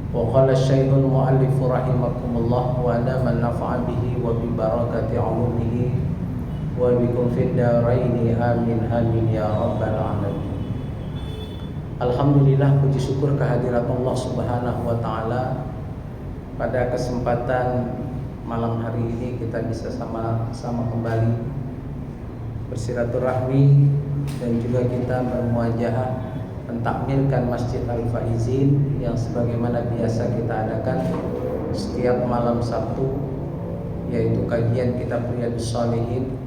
وقال الشيخ المؤلف رحمكم الله وأدام النفع به وببركة علومه وبكم في الدارين آمين آمين يا رب العالمين. Alhamdulillah, puji syukur kehadirat Allah Subhanahu wa taala. Pada kesempatan malam hari ini kita bisa sama-sama kembali bersilaturahmi dan juga kita bermuajahah mentakmirkan Masjid Al-Faizin yang sebagaimana biasa kita adakan setiap malam Sabtu, yaitu kajian kitab Riyadhus Shalihin,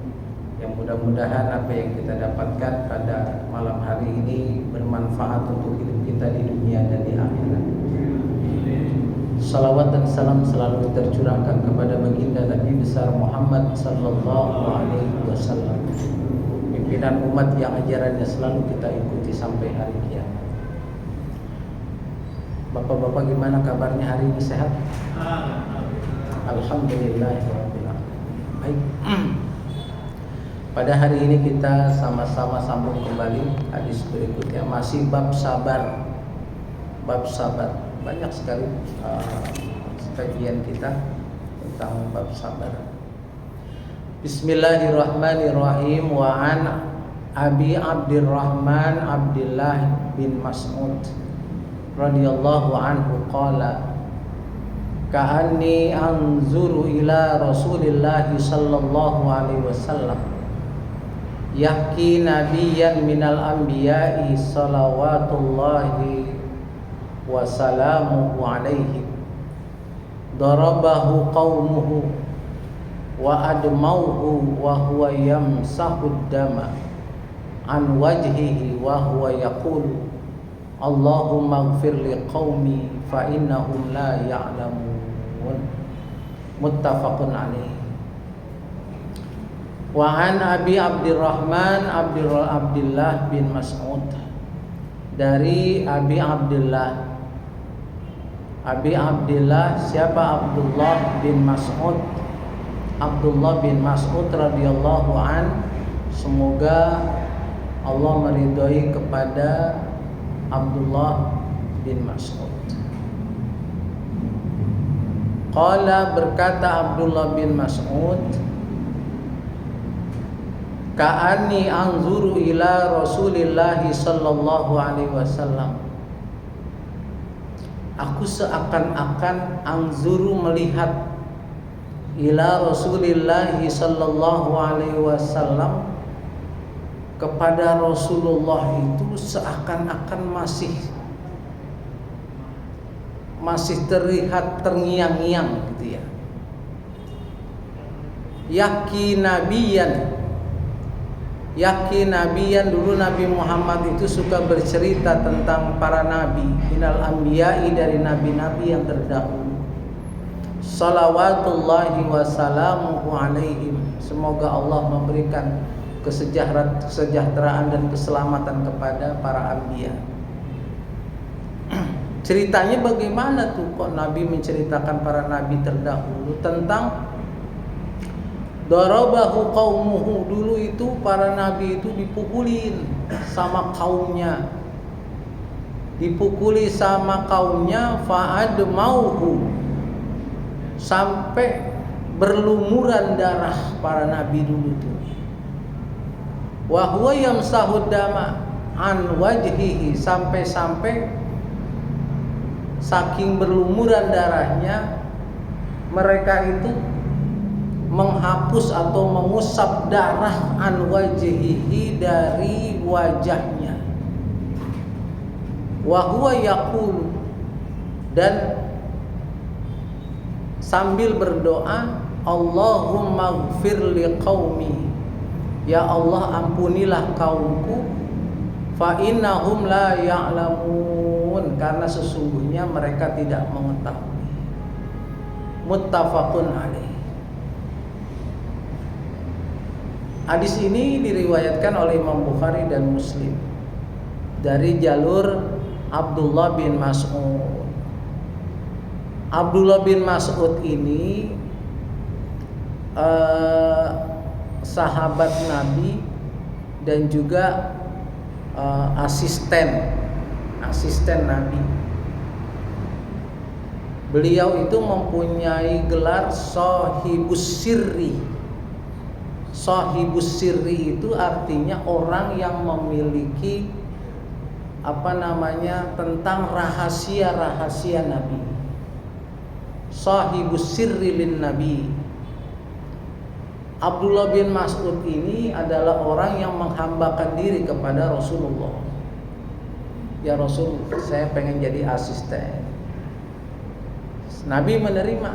yang mudah-mudahan apa yang kita dapatkan pada malam hari ini bermanfaat untuk hidup kita di dunia dan di akhirat. Salawat dan salam selalu tercurahkan kepada baginda Nabi besar Muhammad sallallahu alaihi wasallam, pimpinan umat yang ajarannya selalu kita ikuti sampai hari kiamat. Bapak-bapak, gimana kabarnya hari ini, sehat? Alhamdulillah. Baik. Pada hari ini kita sama-sama sambung kembali hadis berikutnya, masih bab sabar. Bab sabar. Banyak sekali kajian kita tentang bab sabar. Bismillahirrahmanirrahim. Wa an Abi Abdurrahman Abdullah bin Mas'ud radhiyallahu anhu qala ka'anni anzuru ila Rasulillah sallallahu alaihi wasallam yahki nabiyyan minal anbiya'i salawatullahi wa salamuhu alaihi darabahu qaumuhu wa admauhu wa huwa yamsahu dama an wajhihi wa huwa yaqulu Allahumma ighfir li qaumi fa innahum la ya'lamun. Muttafaqun alaih. Wa an Abi Abdurrahman Abdullah bin Mas'ud, dari Abi Abdullah. Abi Abdullah siapa? Abdullah bin Mas'ud. Abdullah bin Mas'ud radhiyallahu an, semoga Allah meridhai kepada Abdullah bin Mas'ud. Qala, berkata Abdullah bin Mas'ud, ka'anni anzuru ila Rasulillah sallallahu alaihi wasallam. Aku seakan-akan anzuru melihat ila Rasulillah sallallahu alaihi wasallam, kepada Rasulullah itu seakan-akan masih terlihat terngiang-ngiang gitu ya. Yaki nabiyan, dulu Nabi Muhammad itu suka bercerita tentang para nabi, minal anbiya'i, dari nabi-nabi yang terdahulu. Salawatullahi wa salamuhu alaihim, semoga Allah memberikan kesejahteraan dan keselamatan kepada para anbiya. Ceritanya bagaimana tuh kok Nabi menceritakan para nabi terdahulu tentang darabahu qaumuhu, dulu itu para nabi itu dipukulin sama kaumnya. Dipukuli sama kaumnya, fa'admauhu, sampai berlumuran darah para nabi dulu tuh. Wa huwa yamsahu dama an wajhihi, sampai saking berlumuran darahnya mereka itu menghapus atau mengusap darah an wajhihi, dari wajahnya. Wa huwa yaqulu, dan sambil berdoa, Allahumma ighfir li qaumi, ya Allah ampunilah kaumku, fa innahum la ya'lamun, karena sesungguhnya mereka tidak mengetahui. Muttafaqun alaih. Hadis ini diriwayatkan oleh Imam Bukhari dan Muslim dari jalur Abdullah bin Mas'ud. Abdullah bin Mas'ud ini sahabat Nabi dan juga asisten Nabi. Beliau itu mempunyai gelar Shahibus Sirri. Shahibus Sirri itu artinya orang yang memiliki tentang rahasia-rahasia Nabi. Shahibus Sirri lin Nabi. Abdullah bin Mas'ud ini adalah orang yang menghambakan diri kepada Rasulullah. Ya Rasul, saya pengen jadi asisten. Nabi menerima.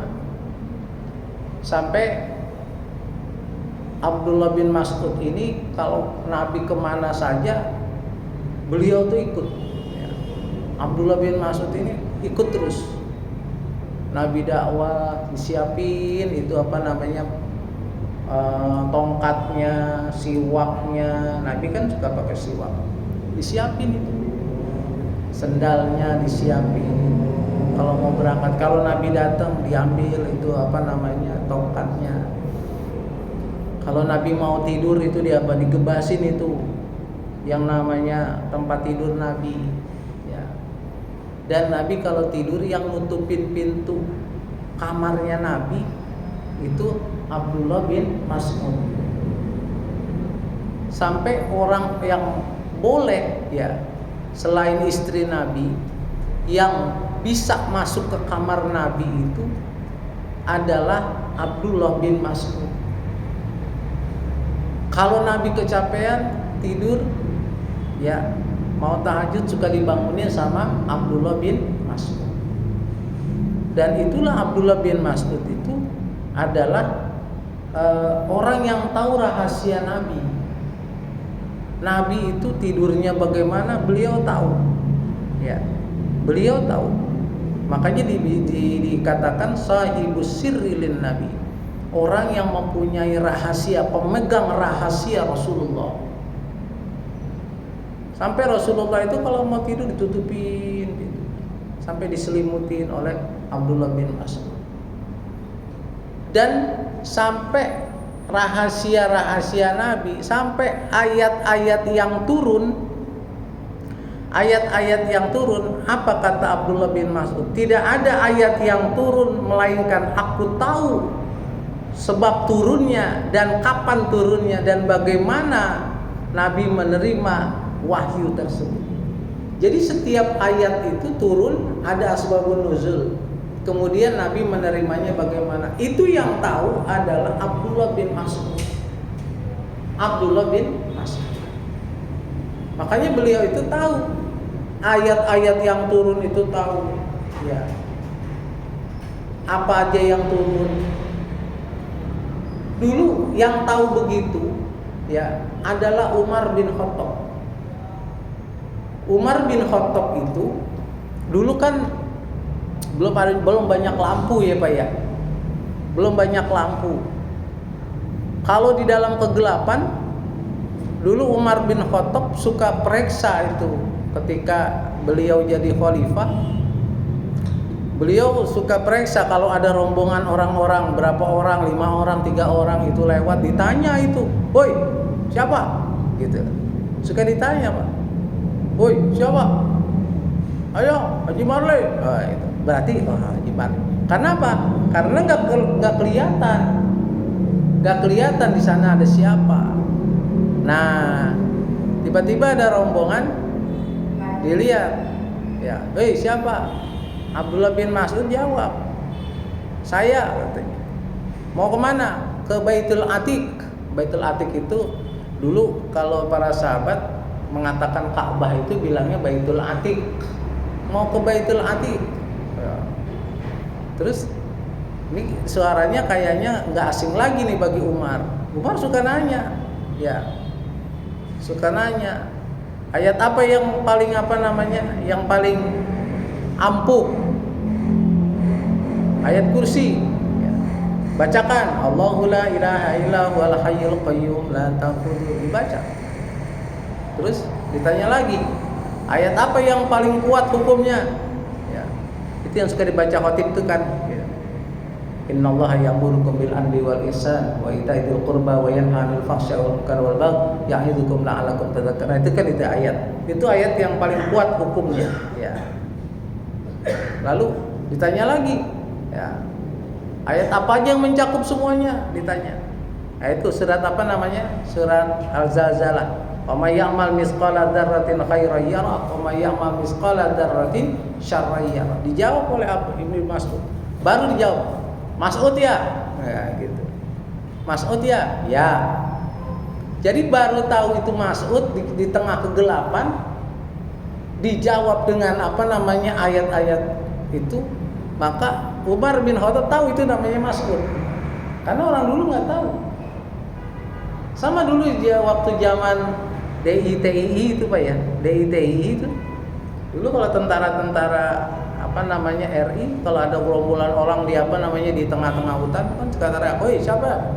Sampai Abdullah bin Mas'ud ini kalau Nabi kemana saja beliau tuh ikut ya. Abdullah bin Mas'ud ini ikut terus. Nabi dakwah disiapin itu tongkatnya, siwaknya. Nabi kan suka pakai siwak, disiapin itu. Sendalnya disiapin. Kalau mau berangkat, kalau Nabi datang diambil itu tongkatnya. Kalau Nabi mau tidur itu digebasin itu yang namanya tempat tidur Nabi ya. Dan Nabi kalau tidur yang nutupin pintu kamarnya Nabi itu Abdullah bin Mas'ud. Sampai orang yang boleh ya selain istri Nabi yang bisa masuk ke kamar Nabi itu adalah Abdullah bin Mas'ud. Kalau Nabi kecapean tidur ya mau tahajud suka dibangunin sama Abdullah bin Mas'ud. Dan itulah Abdullah bin Mas'ud itu adalah orang yang tahu rahasia Nabi. Nabi itu tidurnya bagaimana beliau tahu ya, beliau tahu. Makanya dikatakan Shahibus Sirri lin Nabi, orang yang mempunyai rahasia, pemegang rahasia Rasulullah. Sampai Rasulullah itu kalau mau tidur ditutupin gitu, sampai diselimutin oleh Abdullah bin Mas'ud. Dan sampai rahasia-rahasia Nabi, sampai ayat-ayat yang turun. Ayat-ayat yang turun, apa kata Abdullah bin Mas'ud? Tidak ada ayat yang turun melainkan aku tahu sebab turunnya dan kapan turunnya dan bagaimana Nabi menerima wahyu tersebut. Jadi setiap ayat itu turun ada asbabun nuzul. Kemudian Nabi menerimanya bagaimana? Itu yang tahu adalah Abdullah bin Mas'ud. Abdullah bin Mas'ud. Makanya beliau itu tahu ayat-ayat yang turun itu tahu ya. Apa aja yang turun. Dulu yang tahu begitu ya adalah Umar bin Khattab. Umar bin Khattab itu dulu kan belum banyak lampu ya Pak ya. Belum banyak lampu. Kalau di dalam kegelapan dulu Umar bin Khattab suka periksa itu ketika beliau jadi khalifah. Beliau suka periksa kalau ada rombongan orang-orang, berapa orang, 5 orang, 3 orang itu lewat, ditanya itu, "Woi, siapa?" gitu. Suka ditanya, Pak. "Woi, siapa?" "Ayo, Haji Marley." Oh, itu. Berarti Haji Marley. Karena apa? Karena enggak kelihatan. Enggak kelihatan di sana ada siapa. Nah, tiba-tiba ada rombongan dilihat. Ya, "Hei, siapa?" Abdullah bin Mas'ud jawab, "Saya," katanya. "Mau kemana?" "Ke Baitul Atiq." Baitul Atiq itu dulu kalau para sahabat mengatakan Ka'bah itu bilangnya Baitul Atiq. Mau ke Baitul Atiq. Ya. Terus ini suaranya kayaknya nggak asing lagi nih bagi Umar. Umar suka nanya, ya, suka nanya. Ayat apa yang paling yang paling ampuh? Ayat kursi ya. Bacakan Allahu la ilaha illa huwal hayyul qayyum la ta'khudhuhu, dibaca. Terus ditanya lagi, ayat apa yang paling kuat hukumnya? Ya. Itu yang suka dibaca khatib itu kan ya. Innallaha ya'murukum bil adli wal ihsan wa ita'i dzil qurba wa yanha 'anil fahsya'i wal munkari wal baghi ya'idzukum la'allakum tadhakkarun. Itu kan itu ayat. Itu ayat yang paling kuat hukumnya ya. Lalu ditanya lagi, Ya. Ayat apa aja yang mencakup semuanya ditanya. Itu surat apa namanya? Surat Al-Zalzalah. Wa may ya'mal misqala dzarratin khairan yarah wa may ya'mal misqala dzarratin syarran yarah. Dijawab oleh Ibnu Mas'ud. Baru dijawab. Mas'ud ya? Ya gitu. Mas'ud ya? Ya. Jadi baru tahu itu Mas'ud di tengah kegelapan dijawab dengan apa namanya ayat-ayat itu, maka Umar bin Khattab tahu itu namanya Mas'ud. Karena orang dulu nggak tahu. Sama dulu dia waktu zaman DITII itu Pak ya, DITII itu. Dulu kalau tentara-tentara apa namanya RI, kalau ada gerombolan orang di apa namanya di tengah-tengah hutan kan kata, "Oi, siapa?"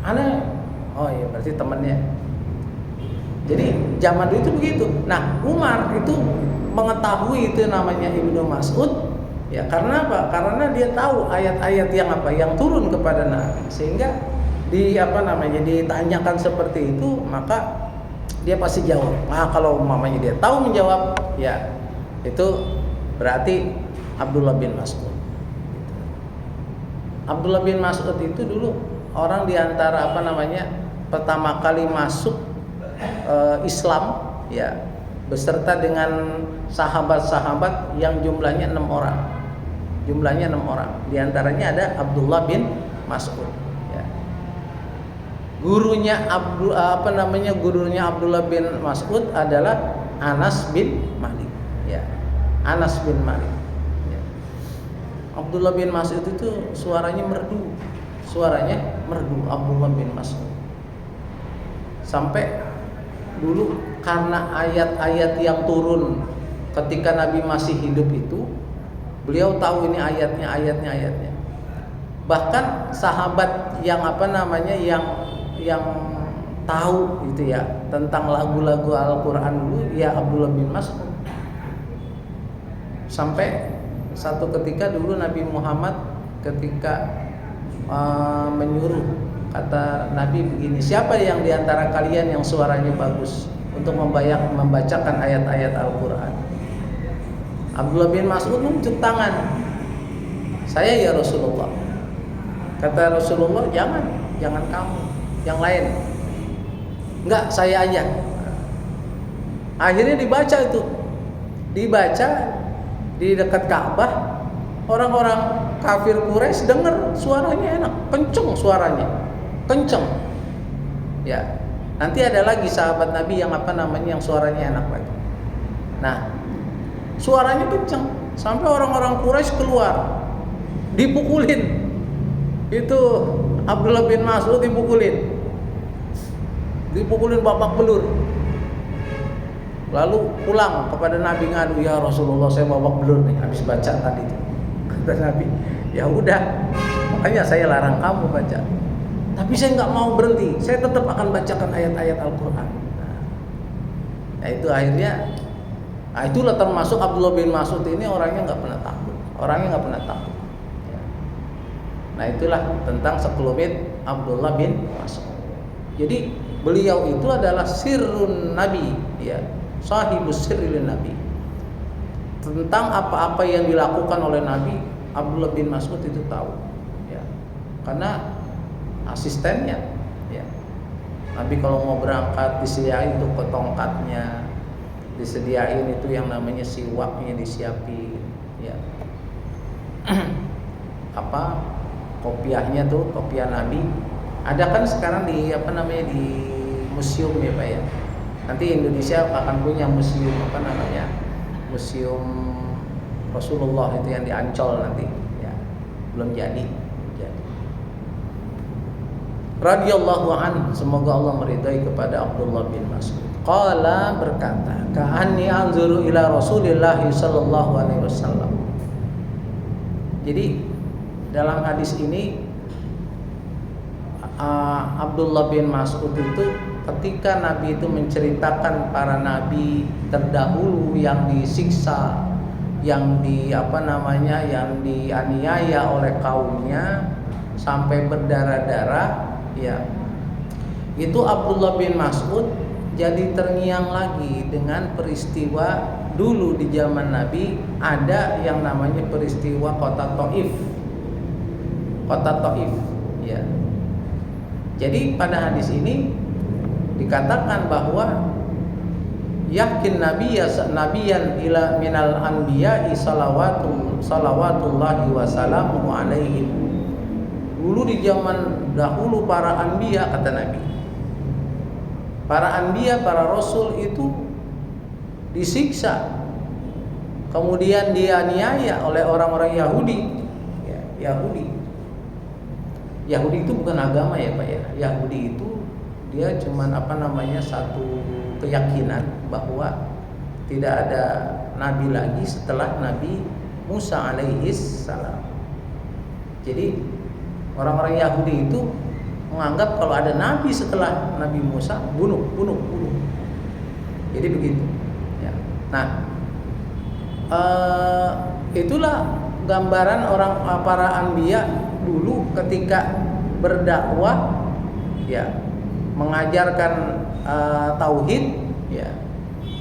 "Aneh." "Oh iya, berarti temannya." Jadi zaman dulu itu begitu. Nah, Umar itu mengetahui itu namanya Ibnu Mas'ud. Ya, karena apa? Karena dia tahu ayat-ayat yang apa yang turun kepada Nabi, sehingga di apa namanya ditanyakan seperti itu, maka dia pasti jawab. Nah, kalau mamanya dia tahu menjawab, ya itu berarti Abdullah bin Mas'ud. Abdullah bin Mas'ud itu dulu orang diantara apa namanya pertama kali masuk Islam, ya beserta dengan sahabat-sahabat yang jumlahnya 6 orang. Jumlahnya 6 orang. Di antaranya ada Abdullah bin Mas'ud. Ya. Gurunya gurunya Abdullah bin Mas'ud adalah Anas bin Malik. Ya. Anas bin Malik. Ya. Abdullah bin Mas'ud itu suaranya merdu. Abdullah bin Mas'ud. Sampai dulu karena ayat-ayat yang turun ketika Nabi masih hidup itu, beliau tahu ini ayatnya. Bahkan sahabat yang apa namanya yang tahu gitu ya tentang lagu-lagu Al-Qur'an dulu ya Abdullah bin Mas'ud. Sampai satu ketika dulu Nabi Muhammad ketika menyuruh, kata Nabi begini, siapa yang diantara kalian yang suaranya bagus untuk membacakan ayat-ayat Al-Qur'an? Abdullah bin Mas'ud nunjuk tangan. Saya ya Rasulullah. Kata Rasulullah, jangan kamu, yang lain. Enggak, saya aja. Akhirnya dibaca itu. Dibaca di dekat Ka'bah. Orang-orang kafir Quraisy dengar suaranya enak, kenceng suaranya. Kenceng. Ya. Nanti ada lagi sahabat Nabi yang apa namanya yang suaranya enak lagi. Nah, suaranya kenceng sampai orang-orang Quraisy keluar, dipukulin. Itu Abdullah bin Mas'ud dipukulin babak belur. Lalu pulang kepada Nabi ngadu, ya Rasulullah saya babak belur nih habis baca tadi itu. Kata Nabi, ya udah, makanya saya larang kamu baca. Tapi saya nggak mau berhenti, saya tetap akan bacakan ayat-ayat Al-Quran. Nah itu akhirnya, nah itulah termasuk Abdullah bin Mas'ud ini orangnya nggak pernah takut. Ya. Nah itulah tentang sekelumit Abdullah bin Mas'ud. Jadi beliau itu adalah sirrun Nabi, ya, sahibus sirril Nabi. Tentang apa-apa yang dilakukan oleh Nabi, Abdullah bin Mas'ud itu tahu. Ya. Karena asistennya, ya. Nabi kalau mau berangkat disediain tuh tongkatnya, disediain itu yang namanya siwaknya disiapin, ya. Apa kopiahnya tuh, kopiah Nabi. Ada kan sekarang di apa namanya di museum ya Pak ya. Nanti Indonesia akan punya museum apa namanya? Museum Rasulullah itu yang di Ancol nanti, ya. Belum jadi. Radhiyallahu an, semoga Allah meridai kepada Abdullah bin Mas'ud. Qala berkata, ka'anni anzuru ila Rasulillah sallallahu alaihi wasallam. Jadi dalam hadis ini Abdullah bin Mas'ud itu ketika Nabi itu menceritakan para nabi terdahulu yang disiksa, yang yang dianiaya oleh kaumnya sampai berdarah-darah, ya. Itu Abdullah bin Mas'ud jadi terngiang lagi dengan peristiwa dulu di zaman Nabi ada yang namanya peristiwa kota Thaif, kota Taif. Ya. Jadi pada hadis ini dikatakan bahwa yakin nabiyan ila minal anbiya'i salawatullahi wa salamuhu alaihim. Dulu di zaman dahulu para anbiya, kata Nabi, para anbiya, para rasul itu disiksa, kemudian dianiaya oleh orang-orang Yahudi. Ya, Yahudi itu bukan agama ya Pak ya. Yahudi itu dia cuman satu keyakinan bahwa tidak ada nabi lagi setelah Nabi Musa alaihis salam. Jadi orang-orang Yahudi itu menganggap kalau ada nabi setelah Nabi Musa, bunuh. Jadi begitu. Ya. Nah, itulah gambaran para anbiya dulu ketika berdakwah, ya, mengajarkan tauhid, ya,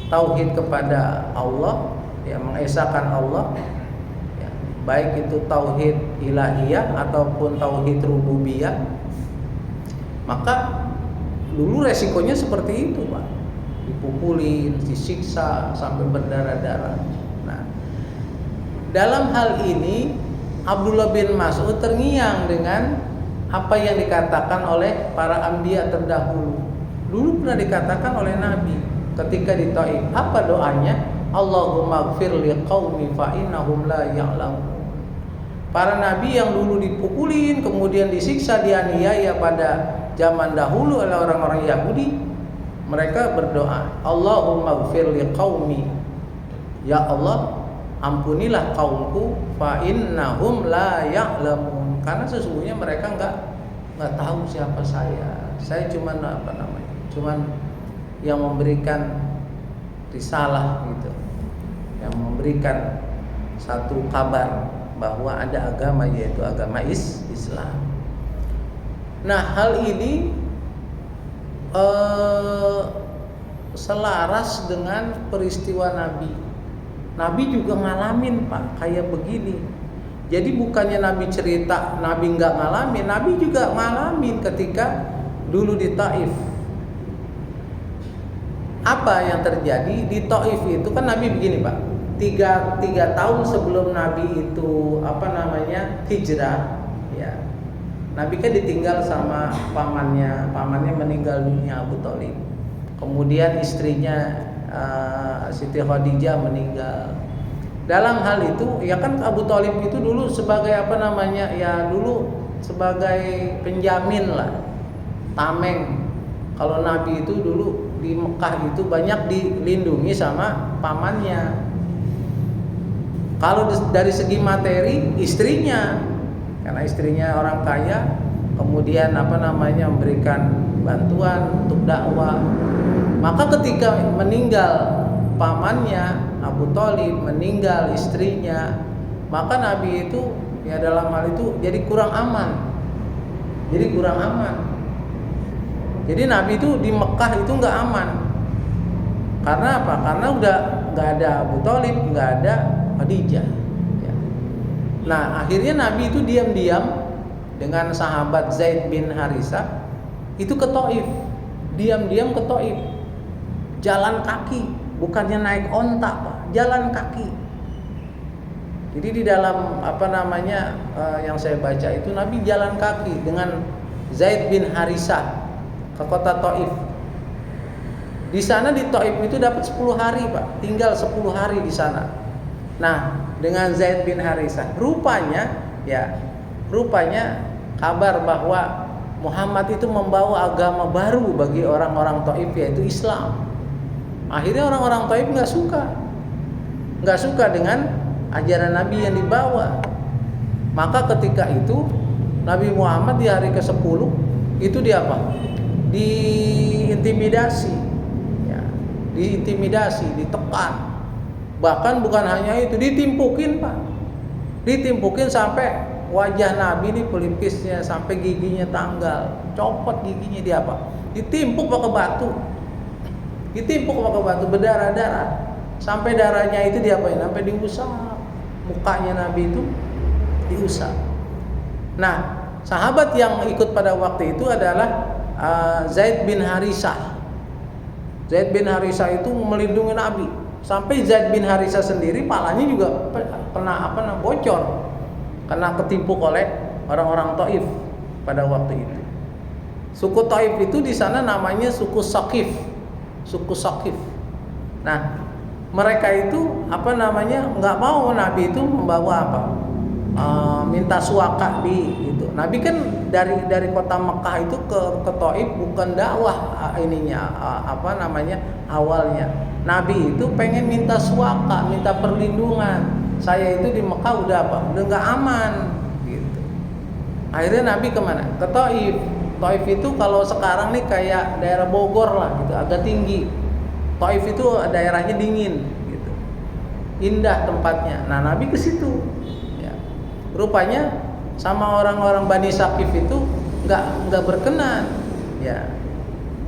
tauhid kepada Allah, ya, mengesahkan Allah, ya, baik itu tauhid ilahiyah ataupun tauhid rububiyah. Maka dulu resikonya seperti itu Pak, dipukulin, disiksa sampai berdarah-darah. Nah, dalam hal ini Abdullah bin Mas'ud terngiang dengan apa yang dikatakan oleh para anbiya terdahulu. Dulu pernah dikatakan oleh Nabi ketika di Taif. Apa doanya? Allahumma ighfir liqaumi fa innahum la ya'lamun. Para nabi yang dulu dipukulin kemudian disiksa, dianiaya pada zaman dahulu oleh orang-orang Yahudi, mereka berdoa, Allahumma ighfir liqaumi, ya Allah, ampunilah kaumku, fa innahum la ya'lamun, karena sesungguhnya mereka enggak tahu siapa saya. Saya cuman cuman yang memberikan risalah gitu, yang memberikan satu kabar bahwa ada agama, yaitu agama Islam. Nah, hal ini selaras dengan peristiwa Nabi. Nabi juga ngalamin Pak kayak begini. Jadi bukannya Nabi cerita Nabi nggak ngalamin, Nabi juga ngalamin ketika dulu di Taif. Apa yang terjadi di Taif itu kan Nabi begini Pak, tiga tahun sebelum Nabi itu hijrah, ya, Nabi kan ditinggal sama pamannya meninggal dunia, Abu Thalib. Kemudian istrinya Siti Khadijah meninggal. Dalam hal itu, ya kan Abu Thalib itu dulu sebagai dulu sebagai penjamin lah, tameng. Kalau Nabi itu dulu di Mekah itu banyak dilindungi sama pamannya. Kalau dari segi materi, istrinya, karena istrinya orang kaya, kemudian memberikan bantuan untuk dakwah. Maka ketika meninggal pamannya Abu Thalib, meninggal istrinya, maka Nabi itu ya dalam hal itu jadi kurang aman. Jadi Nabi itu di Mekah itu nggak aman. Karena apa? Karena udah nggak ada Abu Thalib, nggak ada Khadijah. Ya. Nah, akhirnya Nabi itu diam-diam dengan sahabat Zaid bin Harisah itu ke Taif. Diam-diam ke Taif. Jalan kaki, bukannya naik onta Pak, jalan kaki. Jadi di dalam yang saya baca itu Nabi jalan kaki dengan Zaid bin Harisah ke kota Taif. Di sana di Taif itu dapat 10 hari Pak, tinggal 10 hari di sana. Nah, dengan Zaid bin Harisah, rupanya kabar bahwa Muhammad itu membawa agama baru bagi orang-orang Taif, yaitu Islam. Akhirnya orang-orang Taif nggak suka dengan ajaran Nabi yang dibawa. Maka ketika itu Nabi Muhammad di hari ke-10 itu diintimidasi, ya, ditekan. Bahkan bukan hanya itu, ditimpukin Pak, sampai wajah Nabi ini pelipisnya sampai giginya tanggal, copot giginya, ditimpuk pakai batu. Berdarah-darah, sampai darahnya itu sampai diusap, mukanya Nabi itu diusap. Nah, sahabat yang ikut pada waktu itu adalah Zaid bin Harisah. Zaid bin Harisah itu melindungi Nabi. Sampai Zaid bin Harisah sendiri palanya juga kena bocor karena ketimpuk oleh orang-orang Taif pada waktu itu. Suku Taif itu di sana namanya suku Saqif. Suku Saqif. Nah, mereka itu nggak mau Nabi itu membawa minta suaka di itu. Nabi kan dari kota Mekah itu ke Taif bukan dakwah awalnya. Nabi itu pengen minta suaka, minta perlindungan. Saya itu di Mekah udah nggak aman gitu. Akhirnya Nabi kemana? Ke Taif. Taif itu kalau sekarang nih kayak daerah Bogor lah gitu, agak tinggi. Taif itu daerahnya dingin gitu. Indah tempatnya. Nah, Nabi ke situ. Ya. Rupanya sama orang-orang Bani Saqif itu nggak berkenan. Ya.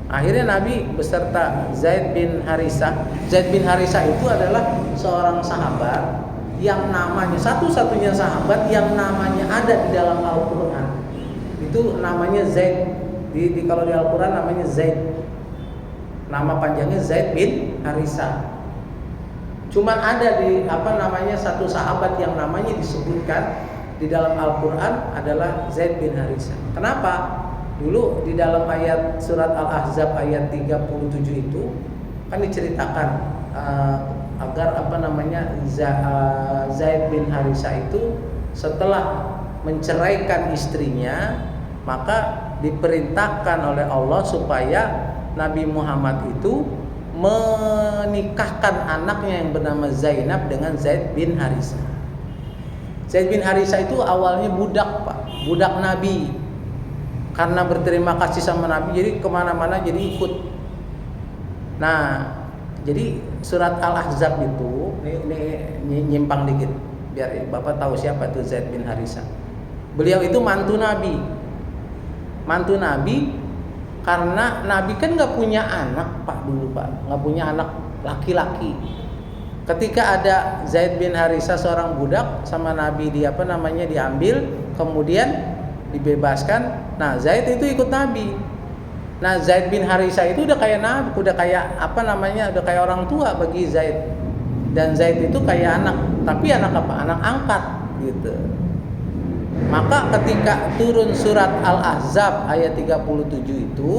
Akhirnya Nabi beserta Zaid bin Harisah. Zaid bin Harisah itu adalah seorang sahabat yang namanya satu-satunya sahabat yang namanya ada di dalam Al-Qur'an. Itu namanya Zaid. Kalau di Al-Qur'an namanya Zaid. Nama panjangnya Zaid bin Harisah. Cuman ada di satu sahabat yang namanya disebutkan di dalam Al-Qur'an adalah Zaid bin Harisah. Kenapa? Dulu di dalam ayat surat Al-Ahzab ayat 37 itu kan diceritakan agar Zaid bin Harisah itu setelah menceraikan istrinya, maka diperintahkan oleh Allah supaya Nabi Muhammad itu menikahkan anaknya yang bernama Zainab dengan Zaid bin Harisah. Zaid bin Harisah itu awalnya budak, Pak, budak Nabi. Karena berterima kasih sama Nabi, jadi kemana-mana jadi ikut. Nah, jadi surat Al-Ahzab itu ini nyimpang dikit biar Bapak tahu siapa itu Zaid bin Harisah. Beliau itu mantu Nabi. Mantu Nabi karena Nabi kan nggak punya anak, Pak, dulu, Pak, nggak punya anak laki-laki. Ketika ada Zaid bin Harisah seorang budak sama Nabi diambil, kemudian dibebaskan. Nah, Zaid itu ikut Nabi. Nah, Zaid bin Harisah itu udah kayak Nabi, udah kayak orang tua bagi Zaid. Dan Zaid itu kayak anak, tapi anak apa? Anak angkat gitu. Maka ketika turun surat Al-Ahzab ayat 37 itu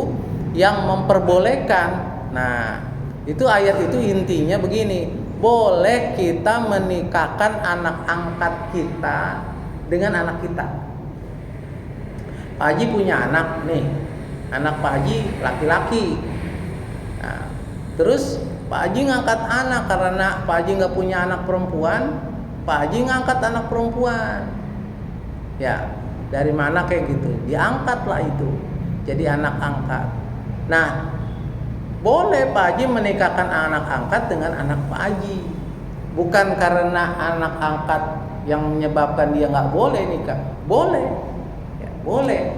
yang memperbolehkan. Nah, itu ayat itu intinya begini, boleh kita menikahkan anak angkat kita dengan anak kita. Pak Haji punya anak nih, anak Pak Haji laki-laki. Nah, terus Pak Haji ngangkat anak karena Pak Haji nggak punya anak perempuan. Pak Haji ngangkat anak perempuan. Ya, dari mana kayak gitu? Diangkatlah itu, jadi anak angkat. Nah, boleh Pak Haji menikahkan anak angkat dengan anak Pak Haji. Bukan karena anak angkat yang menyebabkan dia nggak boleh nikah. Boleh. Boleh.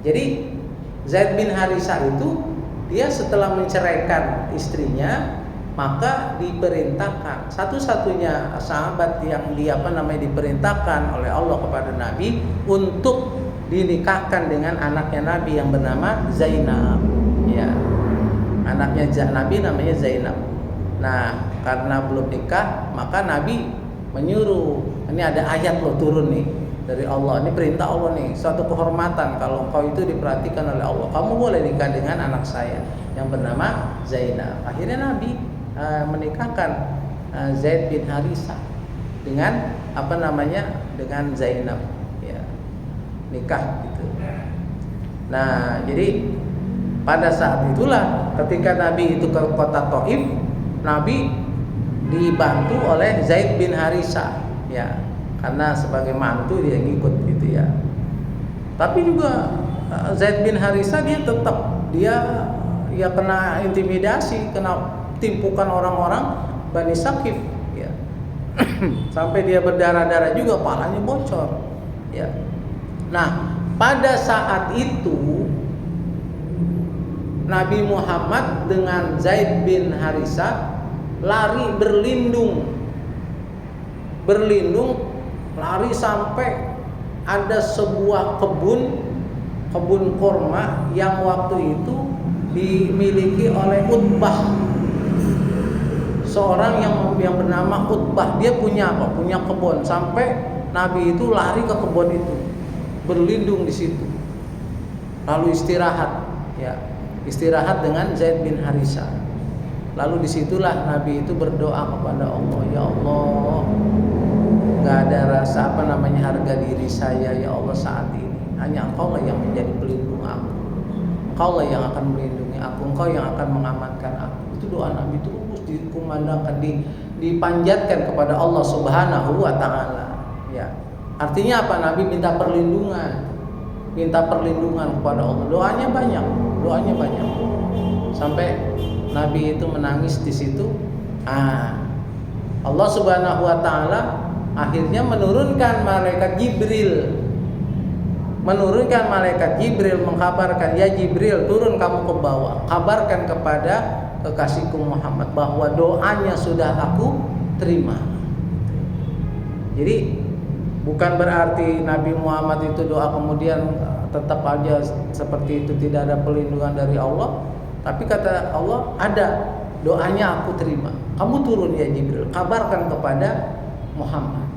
Jadi Zaid bin Harisah itu dia setelah menceraikan istrinya, maka diperintahkan, satu-satunya sahabat yang diperintahkan oleh Allah kepada Nabi untuk dinikahkan dengan anaknya Nabi yang bernama Zainab. Ya. Anaknya Nabi namanya Zainab. Nah, karena belum nikah, maka Nabi menyuruh, ini ada ayat loh turun nih dari Allah, ini perintah Allah nih, suatu kehormatan kalau kau itu diperhatikan oleh Allah, kamu boleh nikah dengan anak saya yang bernama Zainab. Akhirnya Nabi menikahkan Zaid bin Harisah dengan dengan Zainab, ya, nikah gitu. Nah, jadi pada saat itulah ketika Nabi itu ke kota Taif, Nabi dibantu oleh Zaid bin Harisah, ya. Karena sebagai mantu dia ngikut gitu ya. Tapi juga Zaid bin Harisah dia tetap kena intimidasi, kena timpukan orang-orang Bani Saqif ya. Sampai dia berdarah-darah juga, palanya bocor ya. Nah, pada saat itu Nabi Muhammad dengan Zaid bin Harisah lari berlindung lari sampai ada sebuah kebun kurma yang waktu itu dimiliki oleh Utbah, seorang yang bernama Utbah. Dia punya apa? Punya kebun, sampai Nabi itu lari ke kebun itu, berlindung di situ, lalu istirahat, ya, istirahat dengan Zaid bin Harisah. Lalu disitulah Nabi itu berdoa kepada Allah, ya Allah, nggak ada rasa harga diri saya ya Allah saat ini. Hanya Engkau lah yang menjadi pelindung aku. Engkau lah yang akan melindungi aku. Engkau yang akan mengamankan aku. Itu doa Nabi terus dikumandangkan, dipanjatkan kepada Allah Subhanahu wa taala. Ya. Artinya apa? Nabi minta perlindungan kepada Allah. Doanya banyak. Sampai Nabi itu menangis di situ. Allah Subhanahu wa taala akhirnya menurunkan malaikat Jibril mengkabarkan, ya Jibril, turun kamu ke bawah, kabarkan kepada kekasihku Muhammad bahwa doanya sudah aku terima. Jadi bukan berarti Nabi Muhammad itu doa kemudian tetap aja seperti itu, tidak ada perlindungan dari Allah. Tapi kata Allah, ada, doanya aku terima. Kamu turun ya Jibril, kabarkan kepada Muhammad.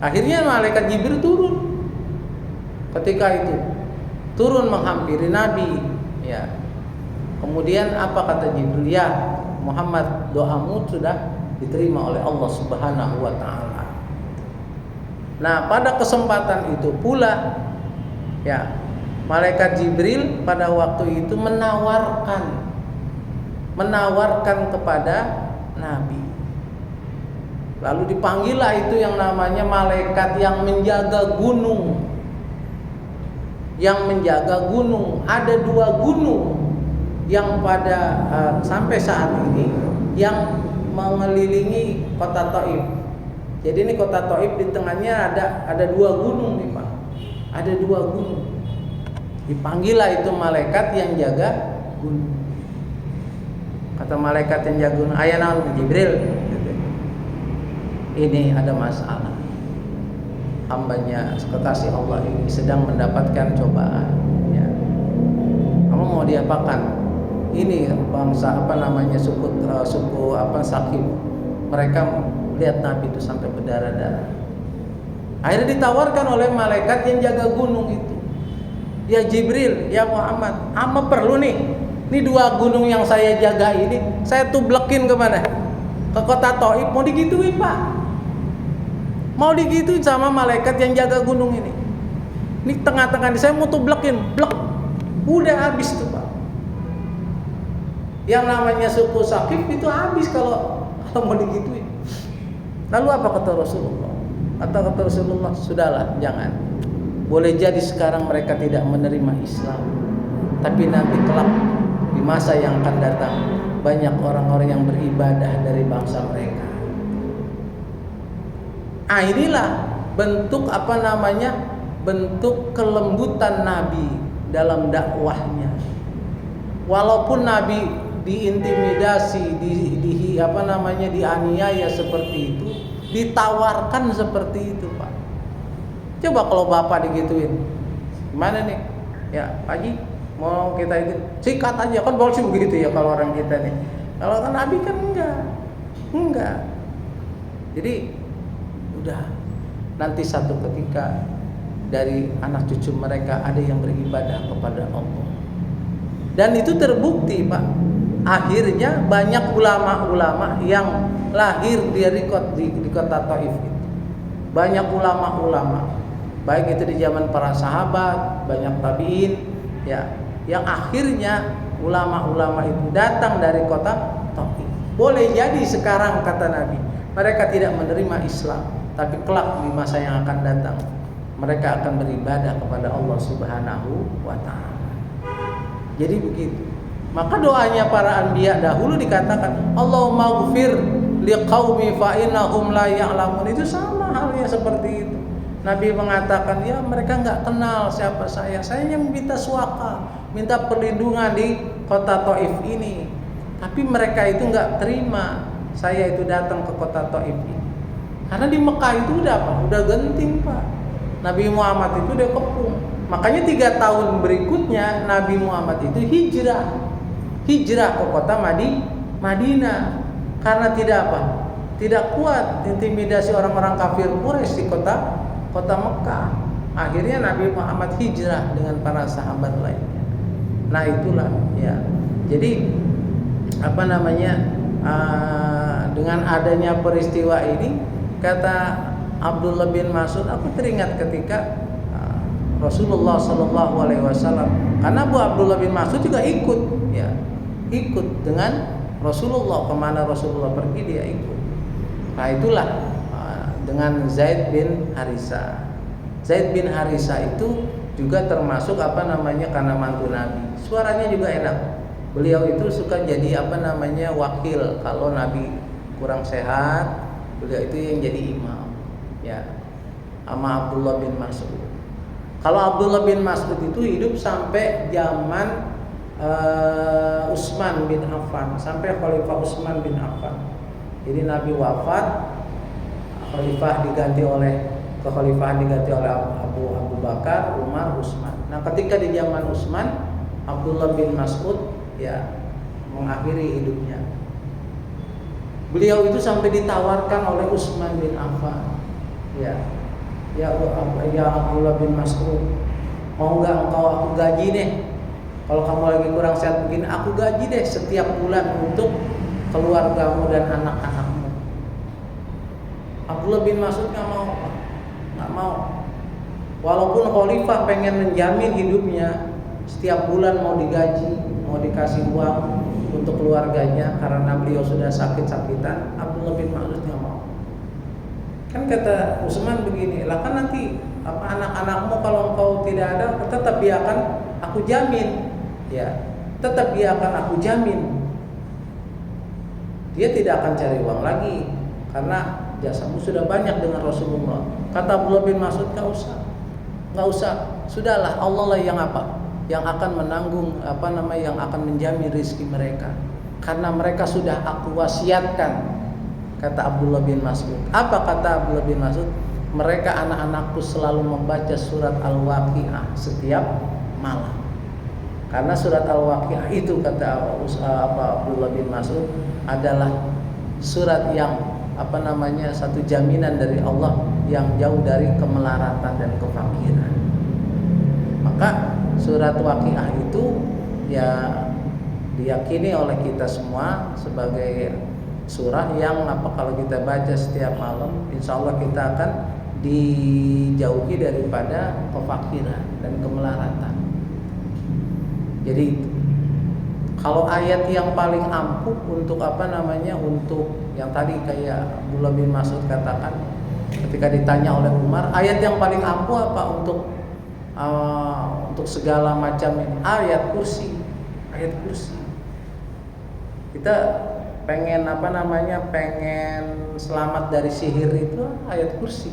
Akhirnya malaikat Jibril turun. Ketika itu turun menghampiri Nabi, ya. Kemudian apa kata Jibril? Ya Muhammad, doamu sudah diterima oleh Allah Subhanahu wa taala. Nah, pada kesempatan itu pula, ya, malaikat Jibril pada waktu itu menawarkan kepada Nabi. Lalu dipanggillah itu yang namanya malaikat yang menjaga gunung. Ada 2 gunung yang pada sampai saat ini yang mengelilingi kota Thaif. Jadi ini kota Thaif, di tengahnya ada 2 gunung nih Pak. Ada 2 gunung. Dipanggillah itu malaikat yang jaga gunung. Kata malaikat yang jaga gunung, "Aya naon Jibril?" Ini ada masalah. Hambanya kekasih Allah ini sedang mendapatkan cobaan, ya. Kamu mau diapakan? Ini bangsa suku Sakif. Mereka lihat Nabi itu sampai berdarah-darah. Akhirnya ditawarkan oleh malaikat yang jaga gunung itu, ya Jibril, ya Muhammad, perlu nih 2 gunung yang saya jaga ini, saya tublekin kemana? Ke kota Thaif. Mau digituin Pak? Mau digituin sama malaikat yang jaga gunung ini. Ini tengah-tengah saya mau tublekin, blek. Udah habis tuh Pak. Yang namanya suku Sakif itu habis kalau mau digituin. Lalu apa kata Rasulullah? Kata Rasulullah, sudahlah, jangan. Boleh jadi sekarang mereka tidak menerima Islam, tapi nanti kelak di masa yang akan datang banyak orang-orang yang beribadah dari bangsa mereka. Inilah bentuk bentuk kelembutan Nabi dalam dakwahnya. Walaupun Nabi diintimidasi, dianiaya seperti itu, ditawarkan seperti itu, Pak. Coba kalau Bapak digituin, gimana nih? Ya, Pak Haji, mau kita itu sikat aja, kan boleh begitu ya kalau orang kita nih. Kalau kan Nabi kan enggak. Jadi udah, nanti satu ketika dari anak cucu mereka ada yang beribadah kepada Allah. Dan itu terbukti Pak. Akhirnya banyak ulama-ulama yang lahir di kota Thaif itu. Banyak ulama-ulama, baik itu di zaman para sahabat, banyak tabi'in, ya, yang akhirnya ulama-ulama itu datang dari kota Thaif. Boleh jadi sekarang kata Nabi, mereka tidak menerima Islam, tapi kelak di masa yang akan datang mereka akan beribadah kepada Allah Subhanahu wa taala. Jadi begitu. Maka doanya para anbiya dahulu dikatakan, Allahumma ghfir liqaumi fa innahum la ya'lamun. Itu sama halnya seperti itu. Nabi mengatakan, ya mereka enggak kenal siapa saya. Saya yang minta suaka, minta perlindungan di kota Thaif ini. Tapi mereka itu enggak terima saya itu datang ke kota Thaif ini. Karena di Mekah itu udah apa? Udah genting Pak. Nabi Muhammad itu dia kepung. Makanya 3 tahun berikutnya Nabi Muhammad itu hijrah ke kota Madinah. Karena tidak kuat intimidasi orang-orang kafir Quraisy di kota Mekah. Akhirnya Nabi Muhammad hijrah dengan para sahabat lainnya. Nah itulah ya. Jadi dengan adanya peristiwa ini, kata Abdullah bin Mas'ud, aku teringat ketika Rasulullah Shallallahu Alaihi Wasallam, karena Abu Abdullah bin Mas'ud juga ikut dengan Rasulullah, kemana Rasulullah pergi dia ikut. Nah itulah dengan Zaid bin Haritha. Zaid bin Haritha itu juga termasuk karena mantu Nabi. Suaranya juga enak. Beliau itu suka jadi wakil kalau Nabi kurang sehat, beliau itu yang jadi imam. Ya, sama Abdullah bin Mas'ud. Kalau Abdullah bin Mas'ud itu hidup sampai zaman Utsman bin Affan, sampai Khalifah Utsman bin Affan. Jadi Nabi wafat, kekhalifahan diganti oleh Abu Bakar, Umar, Utsman. Nah, ketika di zaman Utsman, Abdullah bin Mas'ud ya mengakhiri hidupnya. Beliau itu sampai ditawarkan oleh Utsman bin Affan. Ya Abdullah bin Mas'ud, mau nggak engkau aku gaji deh? Kalau kamu lagi kurang sehat begini, aku gaji deh setiap bulan untuk keluargamu dan anak-anakmu. Abdullah bin Mas'ud nggak mau. Walaupun khalifah pengen menjamin hidupnya, setiap bulan mau digaji, mau dikasih uang untuk keluarganya karena beliau sudah sakit-sakitan, Abdullah bin Mas'ud nggak mau. Kan kata Utsman begini, lah kan nanti anak-anakmu kalau engkau tidak ada, tetap dia akan aku jamin, ya, tetap dia akan aku jamin. Dia tidak akan cari uang lagi karena jasamu sudah banyak dengan Rasulullah. Kata Abdullah bin Mas'ud, nggak usah, sudahlah, Allah lah yang akan menanggung yang akan menjamin rezeki mereka, karena mereka sudah aku wasiatkan. Kata Abdullah bin Mas'ud. Apa kata Abdullah bin Mas'ud? Mereka anak-anakku selalu membaca surat Al-Waqiah setiap malam. Karena surat Al-Waqiah itu kata Abdullah bin Mas'ud adalah surat yang satu jaminan dari Allah yang jauh dari kemelaratan dan kefakiran. Maka surat Waqiah itu ya diyakini oleh kita semua sebagai surah yang kalau kita baca setiap malam, insya Allah kita akan dijauhi daripada kefakiran dan kemelaratan. Jadi kalau ayat yang paling ampuh untuk untuk yang tadi kayak Abdullah bin Mas'ud katakan ketika ditanya oleh Umar, ayat yang paling ampuh apa untuk segala macam ayat kursi. Kita pengen pengen selamat dari sihir itu ayat kursi.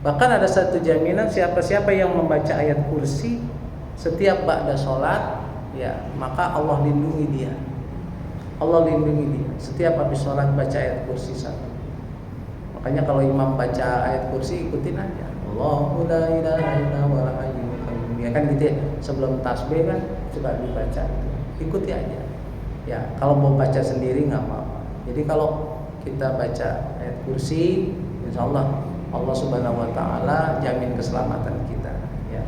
Bahkan ada satu jaminan, siapa-siapa yang membaca ayat kursi setiap ba'da sholat, ya maka Allah lindungi dia. Setiap habis sholat baca ayat kursi satu. Makanya kalau imam baca ayat kursi, ikutin aja. Allahu la ilaha illa huwal hayyul qayyum. Ya kan gitu ya. Sebelum tasbih kan suka dibaca. Ikuti aja. Ya, kalau mau baca sendiri nggak apa-apa. Jadi kalau kita baca ayat kursi, insya Allah Subhanahu Wa Taala jamin keselamatan kita. Ya.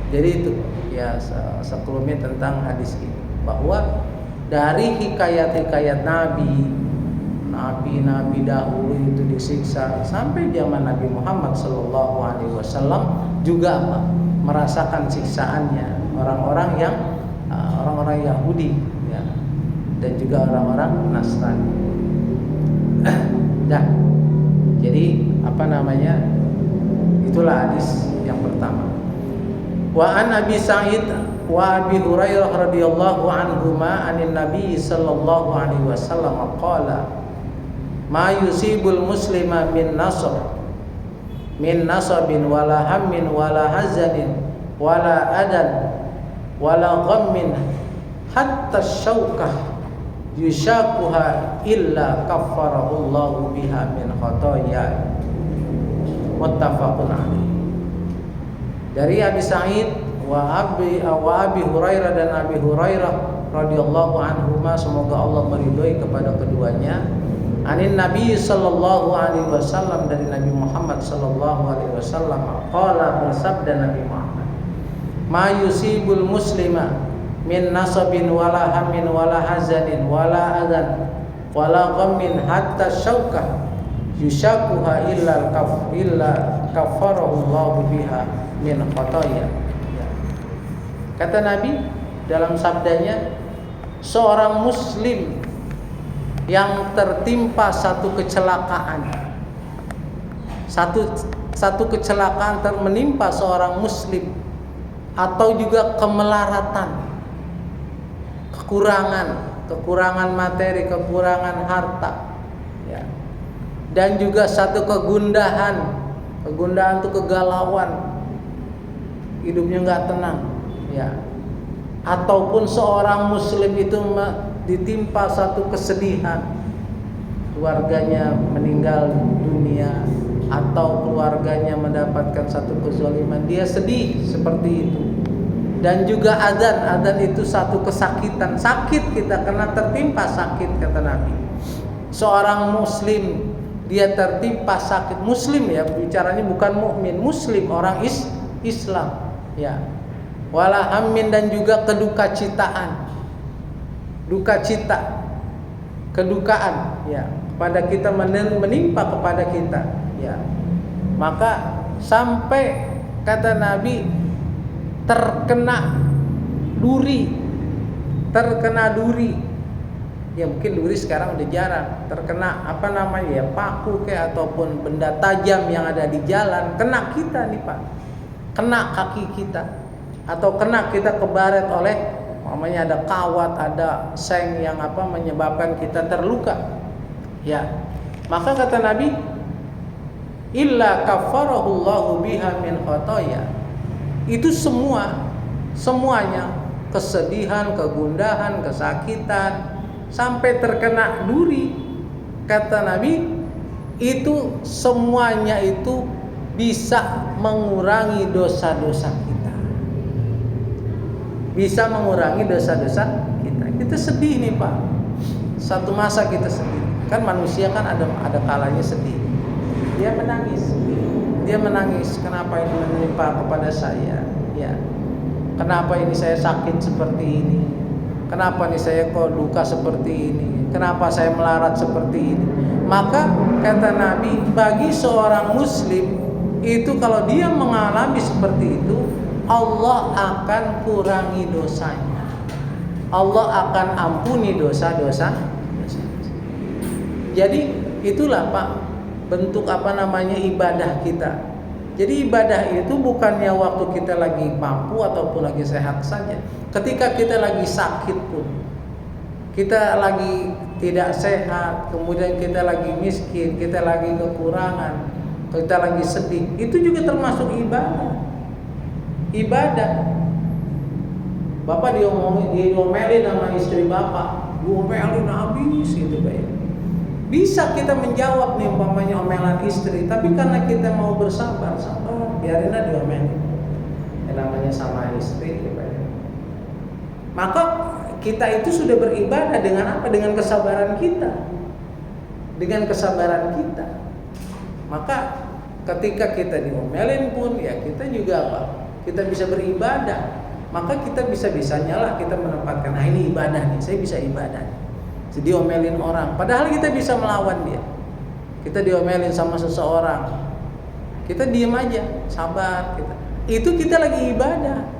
Jadi itu ya sekelumit tentang hadis ini, bahwa dari hikayat-hikayat Nabi dahulu itu disiksa sampai zaman Nabi Muhammad Sallallahu Alaihi Wasallam juga merasakan siksaannya orang-orang Yahudi. Dan juga orang-orang Nasrani. Jadi itulah hadis yang pertama. Wa an Abi Sa'id wa Abi Hurairah radhiyallahu anhuma anin Nabi sallallahu alaihi wasallam qala ma yusibul muslima min nasabin wala hammin wala hazanin wala adan wala ghammin hatta syaukah yushakuha illa kaffarahullahu biha min khotoya. muttafaqun alaih. Dari Abi Sa'id wa Abi Hurairah dan Abi Hurairah radhiyallahu anhuma, semoga Allah meridhoi kepada keduanya, anin Nabi sallallahu alaihi wasallam, dari Nabi Muhammad sallallahu alaihi wasallam, qala, bersabda Nabi Muhammad, ma yusibul muslima min nasabin wala hammin wala hazanin wala adan wala ghammin hatta syaukah yushakuha illa kafarahu Allah biha min khataya. Kata Nabi dalam sabdanya, seorang muslim yang tertimpa satu kecelakaan, satu kecelakaan menimpa seorang muslim, atau juga kemelaratan, kekurangan materi, kekurangan harta, ya, dan juga satu kegundahan itu kegalauan, hidupnya nggak tenang, ya, ataupun seorang muslim itu ditimpa satu kesedihan, keluarganya meninggal dunia atau keluarganya mendapatkan satu kezaliman, dia sedih seperti itu. Dan juga adzan itu satu kesakitan, sakit kita karena tertimpa sakit, kata Nabi. Seorang muslim dia tertimpa sakit, muslim ya, bicaranya bukan mukmin, muslim, orang Islam, ya. Wala hammin, dan juga kedukacitaan, duka cita, kedukaan, ya, pada kita menimpa kepada kita, ya. Maka sampai kata Nabi terkena duri, ya mungkin duri sekarang udah jarang, terkena ya, paku kayak ataupun benda tajam yang ada di jalan, kena kita nih Pak, kena kaki kita, atau kena kita kebaret oleh ada kawat, ada seng yang menyebabkan kita terluka, ya. Maka kata Nabi, illa kafarahullahu biha min khataya. Itu semuanya, kesedihan, kegundahan, kesakitan, sampai terkena duri, kata Nabi, itu semuanya itu bisa mengurangi dosa-dosa kita, bisa mengurangi dosa-dosa kita. Kita sedih nih Pak, satu masa kita sedih, kan manusia kan ada kalanya sedih, dia menangis, kenapa ini menimpa kepada saya, ya, kenapa ini saya sakit seperti ini, kenapa nih saya kok duka seperti ini, kenapa saya melarat seperti ini. Maka kata Nabi, bagi seorang muslim itu kalau dia mengalami seperti itu, Allah akan kurangi dosanya, Allah akan ampuni dosa-dosa. Jadi itulah Pak, bentuk ibadah kita. Jadi ibadah itu bukannya waktu kita lagi mampu ataupun lagi sehat saja. Ketika kita lagi sakit pun, kita lagi tidak sehat, kemudian kita lagi miskin, kita lagi kekurangan, kita lagi sedih, itu juga termasuk ibadah. Bapak diomelin sama istri bapak, diomelin habis gitu Pak. Bisa kita menjawab nih omelan istri, tapi karena kita mau bersabar, biarin aja diomelin. Yang namanya sama istri, Pak. Maka kita itu sudah beribadah dengan apa? Dengan kesabaran kita. Maka ketika kita diomelin pun, ya kita juga kita bisa beribadah. Maka kita bisa-bisanya lah kita menempatkan, ini ibadah nih, saya bisa ibadah. Jadi diomelin orang, padahal kita bisa melawan dia. Kita diomelin sama seseorang, kita diam aja, sabar kita. Itu kita lagi ibadah,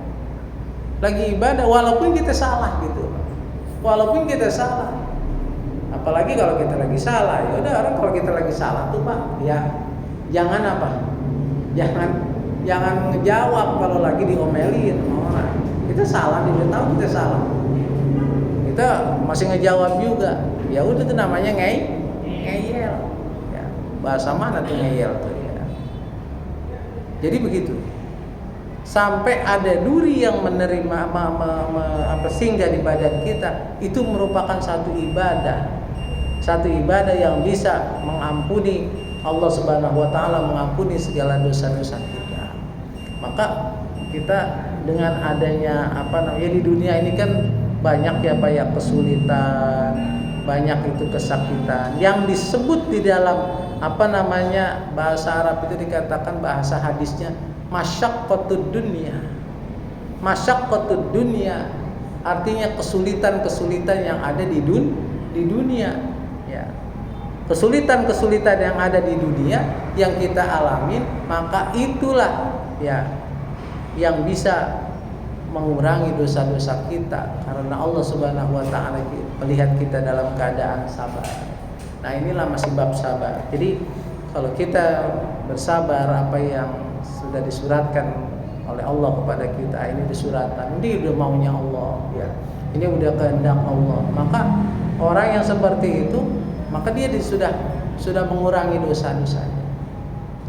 walaupun kita salah gitu. Walaupun kita salah, apalagi kalau kita lagi salah, ya udah, orang kalau kita lagi salah tuh Pak, ya jangan jangan ngejawab kalau lagi diomelin orang. Kita salah, dia tahu kita salah, kita masih ngejawab juga, ya udah, itu namanya ngeyel, ya. Bahasa mana tuh ngeyel tuh, ya. Jadi begitu, sampai ada duri yang menerima singgah di badan kita, itu merupakan satu ibadah yang bisa mengampuni Allah Subhanahu wa taala mengampuni segala dosa-dosa kita. Maka kita dengan adanya di dunia ini kan banyak ya Pak ya kesulitan, banyak itu kesakitan yang disebut di dalam bahasa Arab itu dikatakan bahasa hadisnya masyaqqatud dunya. Masyaqqatud dunya artinya kesulitan-kesulitan yang ada di dunia ya. Kesulitan-kesulitan yang ada di dunia yang kita alamin, maka itulah ya yang bisa mengurangi dosa-dosa kita karena Allah Subhanahu wa taala melihat kita dalam keadaan sabar. Nah, inilah masih bab sabar. Jadi kalau kita bersabar apa yang sudah disuratkan oleh Allah kepada kita, ini disuratan, ini udah maunya Allah ya. Ini udah kehendak Allah. Maka orang yang seperti itu, maka dia sudah mengurangi dosa-dosanya.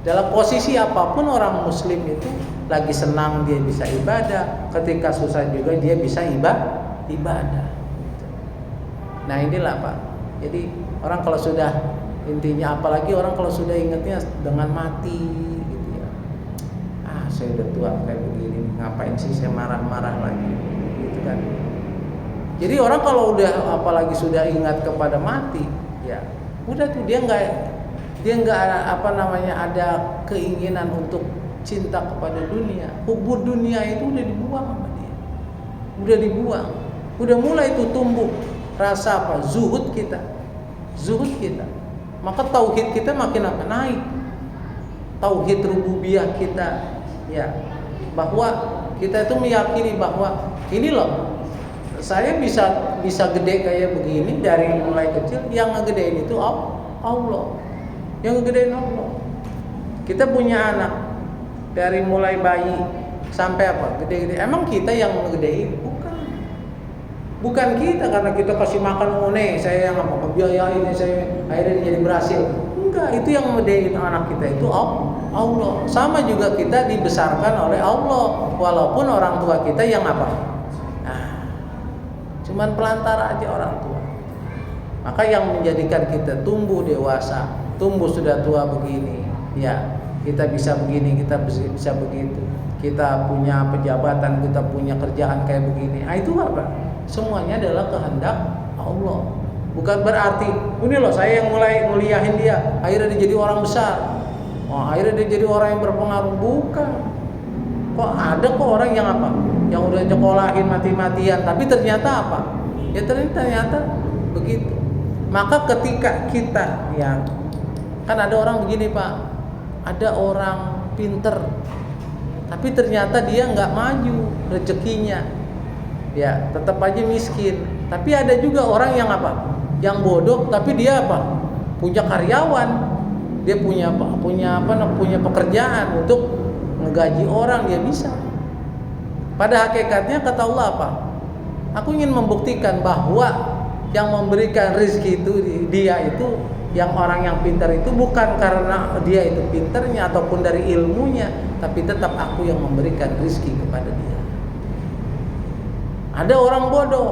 Dalam posisi apapun orang muslim itu lagi senang dia bisa ibadah, ketika susah juga dia bisa ibadah. Nah, inilah Pak. Jadi orang kalau sudah intinya apalagi orang kalau sudah ingatnya dengan mati gitu ya. Saya udah tua kayak begini, ngapain sih saya marah-marah lagi gitu kan. Jadi orang kalau udah apalagi sudah ingat kepada mati, ya udah tuh dia nggak ada keinginan untuk cinta kepada dunia. Hubur dunia itu udah dibuang sama dia. Udah dibuang. Udah mulai itu tumbuh rasa zuhud kita. Maka tauhid kita makin naik. Tauhid rububiyah kita ya. Bahwa kita itu meyakini bahwa ini loh, saya bisa gede kayak begini dari mulai kecil, yang ngegedein itu Allah. Yang ngegedein Allah. Kita punya anak dari mulai bayi sampai gede-gede. Emang kita yang ngegedein? Bukan kita, karena kita kasih makan saya yang biayain, saya akhirnya jadi berhasil. Enggak, itu yang ngegedein anak kita itu Allah. Sama juga kita dibesarkan oleh Allah, walaupun orang tua kita yang cuman pelantara aja orang tua. Maka yang menjadikan kita tumbuh dewasa, tumbuh sudah tua begini, ya kita bisa begini, kita bisa begitu, kita punya pejabatan, kita punya kerjaan kayak begini. Itu apa? Semuanya adalah kehendak Allah. Bukan berarti ini loh saya yang mulai nguliahin dia, akhirnya dia jadi orang besar. Akhirnya dia jadi orang yang berpengaruh. Bukan. Kok ada orang yang yang udah nyekolahin mati-matian, tapi ternyata ya ternyata begitu. Maka ketika kita kan ada orang begini Pak, ada orang pinter tapi ternyata dia nggak maju rezekinya, ya tetap aja miskin. Tapi ada juga orang yang yang bodoh tapi dia punya karyawan, dia punya pekerjaan untuk ngegaji orang, dia bisa. Pada hakikatnya kata Allah aku ingin membuktikan bahwa yang memberikan rezeki itu dia itu, yang orang yang pintar itu bukan karena dia itu pintarnya ataupun dari ilmunya, tapi tetap aku yang memberikan rezeki kepada dia. Ada orang bodoh,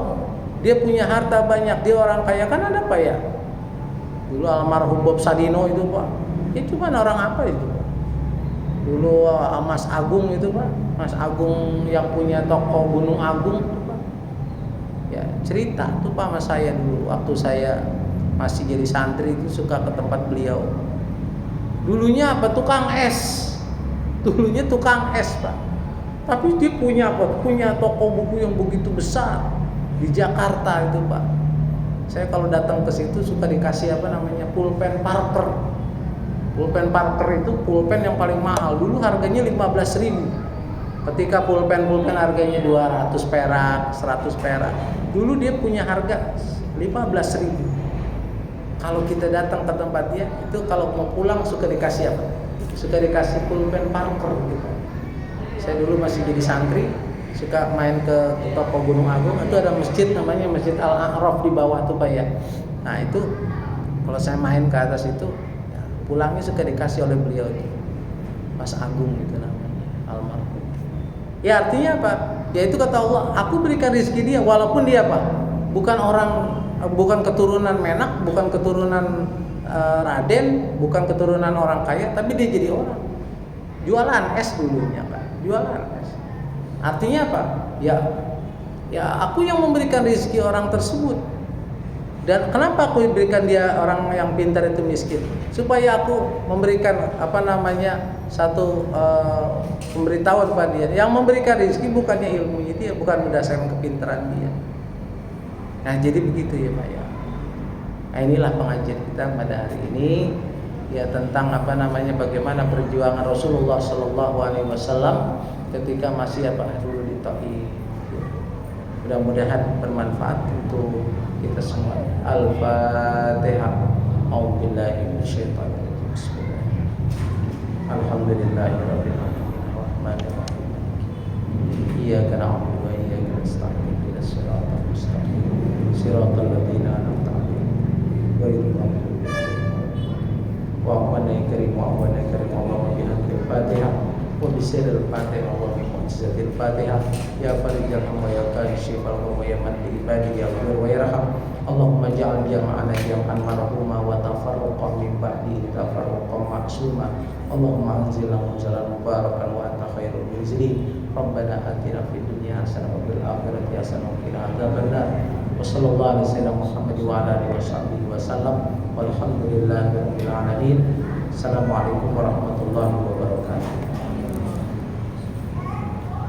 dia punya harta banyak, dia orang kaya, kan ada ya? Dulu almarhum Bob Sadino itu Pak, ya cuman orang itu? Dulu Mas Agung itu Pak, Mas Agung yang punya toko Gunung Agung itu Pak. Ya cerita tuh Pak mas saya dulu waktu saya masih jadi santri itu suka ke tempat beliau. Dulunya tukang es. Dulunya tukang es Pak. Tapi dia punya toko buku yang begitu besar di Jakarta itu Pak. Saya kalau datang ke situ suka dikasih pulpen Parker. Pulpen Parker itu pulpen yang paling mahal. Dulu harganya 15.000. Ketika pulpen harganya 200 perak, 100 perak. Dulu dia punya harga 15.000. Kalau kita datang ke tempat dia, itu kalau mau pulang suka dikasih Suka dikasih pulpen Parker gitu. Saya dulu masih jadi santri, suka main ke toko Gunung Agung, itu ada masjid namanya Masjid Al-A'raf di bawah tuh Pak ya. Nah itu kalau saya main ke atas itu, pulangnya suka dikasih oleh beliau itu, Mas Agung gitu namanya, almarhum. Ya artinya yaitu kata Allah, aku berikan rezeki dia walaupun dia bukan keturunan Menak, bukan keturunan Raden bukan keturunan orang kaya, tapi dia jadi orang. Jualan es dulunya kan, jualan es. Artinya apa? Ya aku yang memberikan rezeki orang tersebut. Dan kenapa aku berikan dia orang yang pintar itu miskin? Supaya aku memberikan satu pemberitahuan kepada dia. Yang memberikan rezeki bukannya ilmu dia, bukan berdasarkan kepintaran dia. Nah jadi begitu ya Pak ya. Nah, inilah pengajian kita pada hari ini ya tentang bagaimana perjuangan Rasulullah Sallallahu Alaihi Wasallam ketika masih dulu di Taif. Mudah-mudahan bermanfaat untuk kita semua. Al-Fatihah. A'udzubillahi minasyaitonir rajim. Bismillahirrahmanirrahim. Alhamdulillahirabbil alamin. Arrahmanirrahim. Iyyaka na'budu wa iyyaka nasta'in. Ihdinas siratal mustaqim. Siratal ladzina an'amta 'alaihim ghairil maghdubi 'alaihim wa'alaihim Allahumma bihamdil Fatihah wa bisirril Fatihah wa bi mu'jizatil Fatihah ya farijal hamma ya kashifal hamma ya man bi ibadi ya ghafur wa yarham Allahumma ja'al jama'ana jam'an marhuma wa tafarruqan min ba'di tafarruqan ma'suma Allahumma anzilna munzalan mubarakan wa anta khairul munzilin Rabbana atina fid dunya hasanah wa fil akhirati hasanah wa qina adzabannar wa sallallahu alaihi wasallam Muhammad wa ala alihi washabbihi wasallam walhamdulillahi rabbil alamin. Assalamualaikum warahmatullahi wabarakatuh.